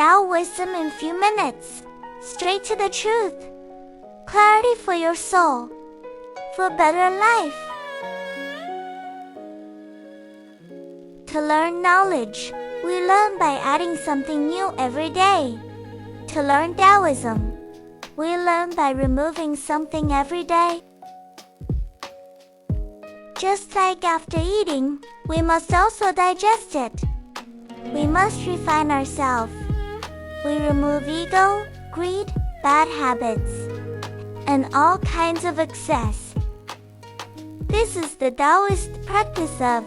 Daoism in few minutes. Straight to the truth. Clarity for your soul. For a better life. To learn knowledge, we learn by adding something new every day. To learn Daoism, we learn by removing something every day. Just like after eating, we must also digest it. We must refine ourselves. We remove ego, greed, bad habits, and all kinds of excess. This is the Taoist practice of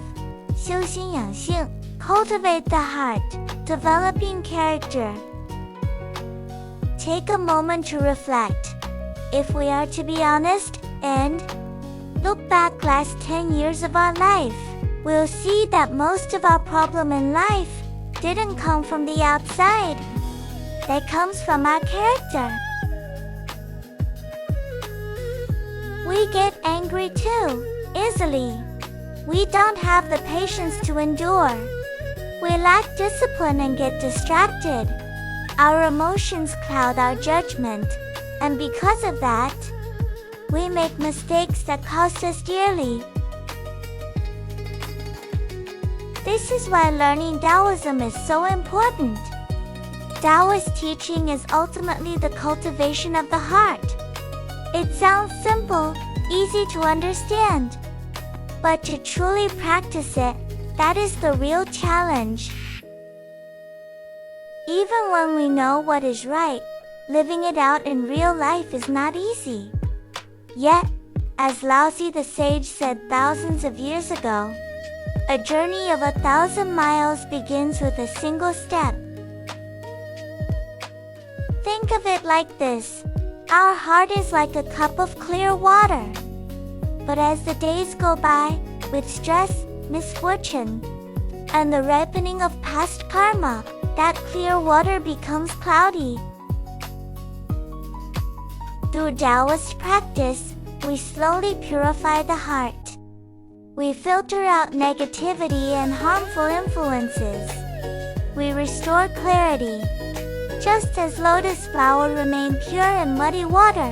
修心养性, cultivate the heart, developing character. Take a moment to reflect. If we are to be honest and look back last 10 years of our life, we'll see that most of our problem in life didn't come from the outside. That comes from our character. We get angry too, easily. We don't have the patience to endure. We lack discipline and get distracted. Our emotions cloud our judgment, and because of that, we make mistakes that cost us dearly. This is why learning Daoism is so important. Taoist teaching is ultimately the cultivation of the heart. It sounds simple, easy to understand. But to truly practice it, that is the real challenge. Even when we know what is right, living it out in real life is not easy. Yet, as Laozi the sage said thousands of years ago, a journey of 1,000 miles begins with a single step. Think of it like this. Our heart is like a cup of clear water. But as the days go by, with stress, misfortune, and the ripening of past karma, that clear water becomes cloudy. Through Taoist practice, we slowly purify the heart. We filter out negativity and harmful influences. We restore clarity, just as lotus flower remain pure in muddy water.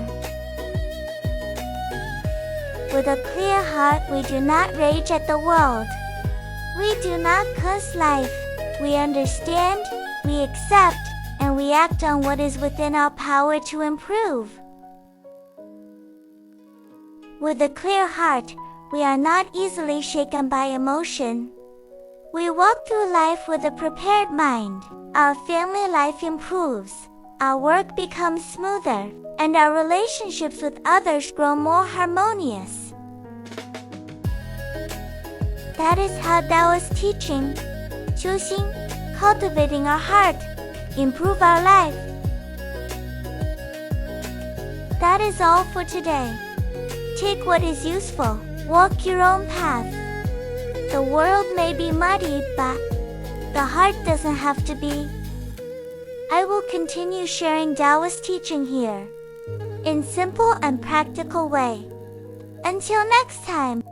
With a clear heart, we do not rage at the world. We do not curse life. We understand, we accept, and we act on what is within our power to improve. With a clear heart, we are not easily shaken by emotion. We walk through life with a prepared mind. Our family life improves. Our work becomes smoother, and our relationships with others grow more harmonious. That is how Taoist teaching, 修心, cultivating our heart, improve our life. That is all for today. Take what is useful, walk your own path. The world may be muddy, but the heart doesn't have to be. I will continue sharing Taoist teaching here, in simple and practical way. Until next time.